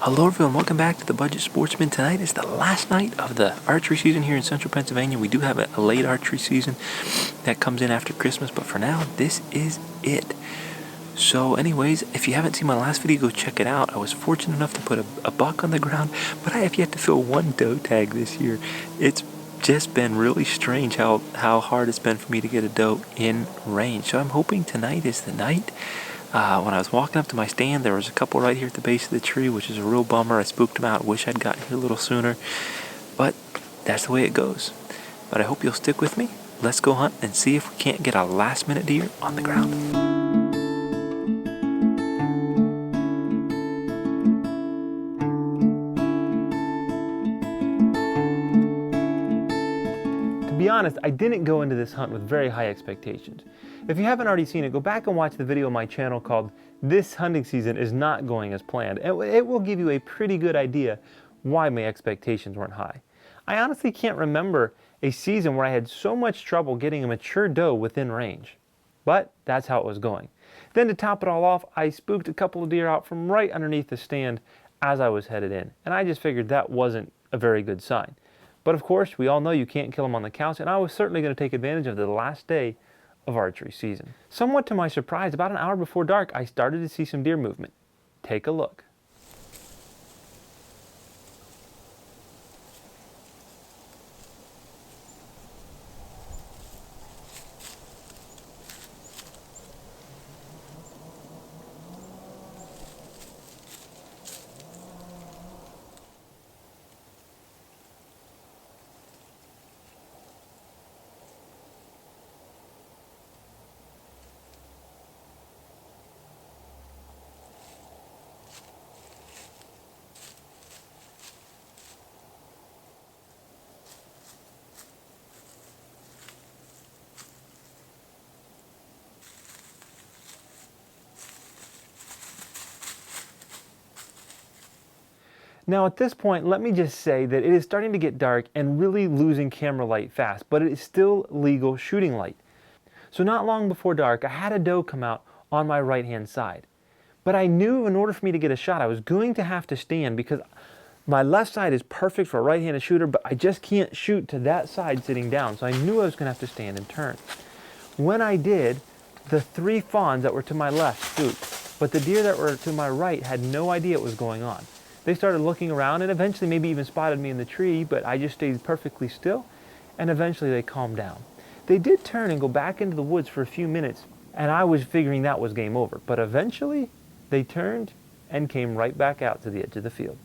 Hello everyone, welcome back to the Budget Sportsman. Tonight is the last night of the archery season here in central Pennsylvania. We do have a late archery season that comes in after Christmas, but for now, this is it. So anyways, if you haven't seen my last video, go check it out. I was fortunate enough to put a buck on the ground, but I have yet to fill one doe tag this year. It's just been really strange how hard it's been for me to get a doe in range. So I'm hoping tonight is the night. When I was walking up to my stand, there was a couple right here at the base of the tree, which is a real bummer. I spooked them out. Wish I'd gotten here a little sooner. But that's the way it goes. But I hope you'll stick with me. Let's go hunt and see if we can't get a last-minute deer on the ground. To be honest, I didn't go into this hunt with very high expectations. If you haven't already seen it, go back and watch the video on my channel called "This Hunting Season is Not Going as Planned." It will give you a pretty good idea why my expectations weren't high. I honestly can't remember a season where I had so much trouble getting a mature doe within range. But that's how it was going. Then to top it all off, I spooked a couple of deer out from right underneath the stand as I was headed in. And I just figured that wasn't a very good sign. But of course, we all know you can't kill them on the couch, and I was certainly going to take advantage of the last day of archery season. Somewhat to my surprise, about an hour before dark, I started to see some deer movement. Take a look. Now at this point, let me just say that it is starting to get dark and really losing camera light fast, but it is still legal shooting light. So not long before dark, I had a doe come out on my right-hand side. But I knew in order for me to get a shot, I was going to have to stand because my left side is perfect for a right-handed shooter, but I just can't shoot to that side sitting down. So I knew I was going to have to stand and turn. When I did, the three fawns that were to my left spooked, but the deer that were to my right had no idea what was going on. They started looking around and eventually maybe even spotted me in the tree, but I just stayed perfectly still, and eventually they calmed down. They did turn and go back into the woods for a few minutes, and I was figuring that was game over, but eventually they turned and came right back out to the edge of the field.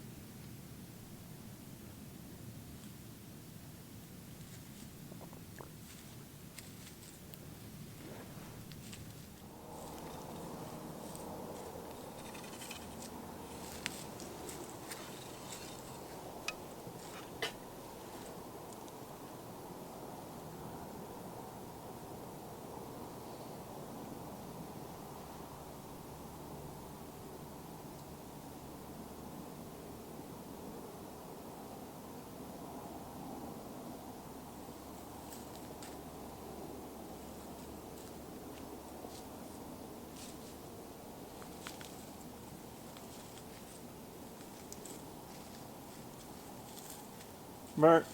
Mert.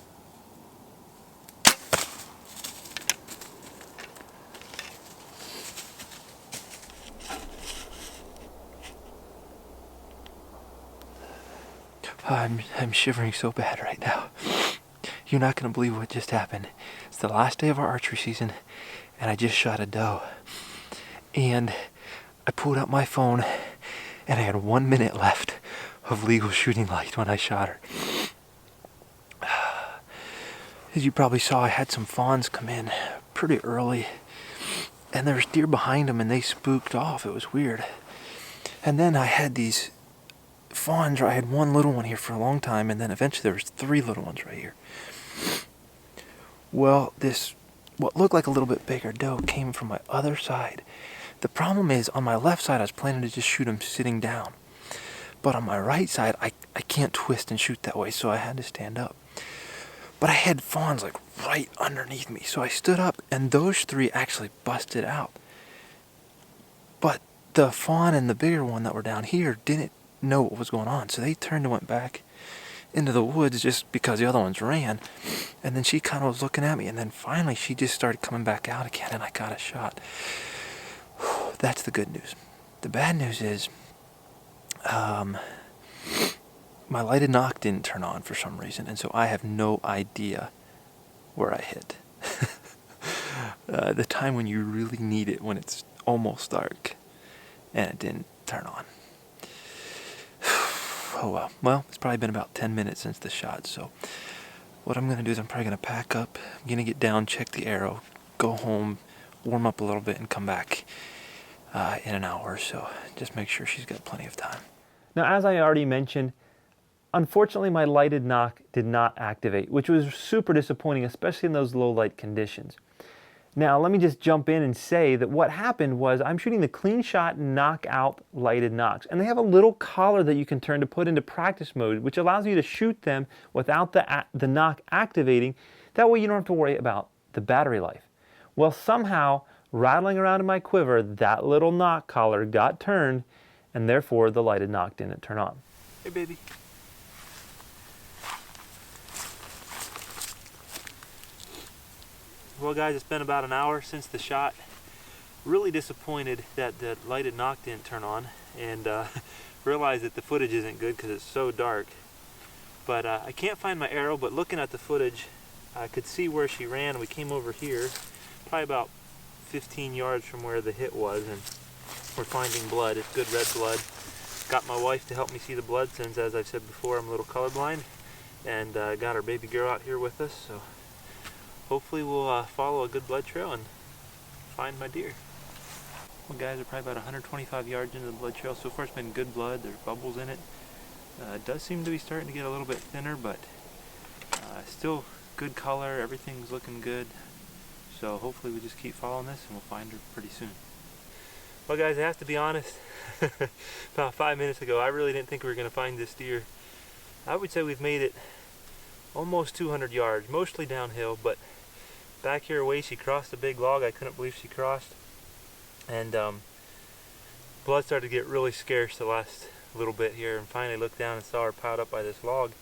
I'm shivering so bad right now. You're not going to believe what just happened. It's the last day of our archery season, and I just shot a doe. And I pulled out my phone, and I had 1 minute left of legal shooting light when I shot her. As you probably saw, I had some fawns come in pretty early, and there was deer behind them, and they spooked off. It was weird. And then I had these fawns. I had one little one here for a long time, and then eventually there was 3 little ones right here. Well, this what looked like a little bit bigger doe came from my other side. The problem is, on my left side, I was planning to just shoot him sitting down. But on my right side, I can't twist and shoot that way, so I had to stand up. But I had fawns like right underneath me, so I stood up, and those 3 actually busted out. But the fawn and the bigger one that were down here didn't know what was going on. So they turned and went back into the woods just because the other ones ran. And then she kind of was looking at me, and then finally she just started coming back out again, and I got a shot. That's the good news. The bad news is my lighted knock didn't turn on for some reason, and so I have no idea where I hit. The time when you really need it, when it's almost dark, and it didn't turn on. Oh well. Well, it's probably been about 10 minutes since the shot, so what I'm going to do is I'm probably going to pack up, I'm going to get down, check the arrow, go home, warm up a little bit, and come back in an hour or so. Just make sure she's got plenty of time. Now, as I already mentioned, unfortunately my lighted knock did not activate, which was super disappointing, especially in those low light conditions. Now, let me just jump in and say that what happened was I'm shooting the clean shot knockout lighted knocks, and they have a little collar that you can turn to put into practice mode, which allows you to shoot them without the knock activating. That way you don't have to worry about the battery life. Well, somehow, rattling around in my quiver, that little knock collar got turned, and therefore the lighted knock didn't turn on. Hey, baby. Well, guys, it's been about an hour since the shot. Really disappointed that the lighted knock didn't turn on, and realized that the footage isn't good because it's so dark. But I can't find my arrow, but looking at the footage, I could see where she ran. We came over here, probably about 15 yards from where the hit was, and we're finding blood. It's good red blood. Got my wife to help me see the blood since, as I've said before, I'm a little colorblind, and got our baby girl out here with us, so hopefully we'll follow a good blood trail and find my deer. Well, guys, we're probably about 125 yards into the blood trail. So far it's been good blood. There's bubbles in it. It does seem to be starting to get a little bit thinner, but still good color. Everything's looking good. So hopefully we just keep following this and we'll find her pretty soon. Well, guys, I have to be honest. About 5 minutes ago, I really didn't think we were going to find this deer. I would say we've made it almost 200 yards, mostly downhill, but back here away she crossed a big log I couldn't believe she crossed, and blood started to get really scarce the last little bit here, and finally looked down and saw her piled up by this log.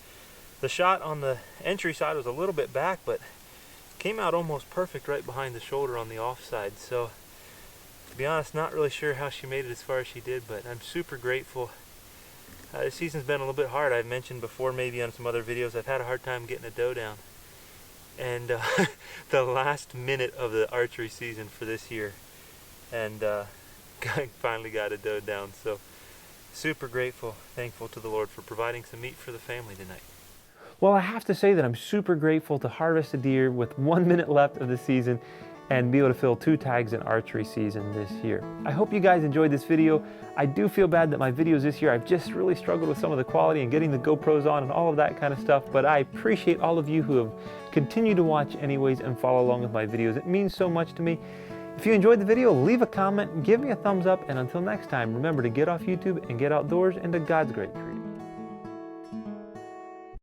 The shot on the entry side was a little bit back, but came out almost perfect right behind the shoulder on the off side. So to be honest, not really sure how she made it as far as she did, but I'm super grateful. This season's been a little bit hard. I've mentioned before, maybe on some other videos, I've had a hard time getting a doe down. And the last minute of the archery season for this year, and finally got a doe down. So super grateful, thankful to the Lord for providing some meat for the family tonight. Well, I have to say that I'm super grateful to harvest a deer with 1 minute left of the season and be able to fill 2 tags in archery season this year. I hope you guys enjoyed this video. I do feel bad that my videos this year, I've just really struggled with some of the quality and getting the GoPros on and all of that kind of stuff, but I appreciate all of you who have continued to watch anyways and follow along with my videos. It means so much to me. If you enjoyed the video, leave a comment, give me a thumbs up, and until next time, remember to get off YouTube and get outdoors into God's great creation.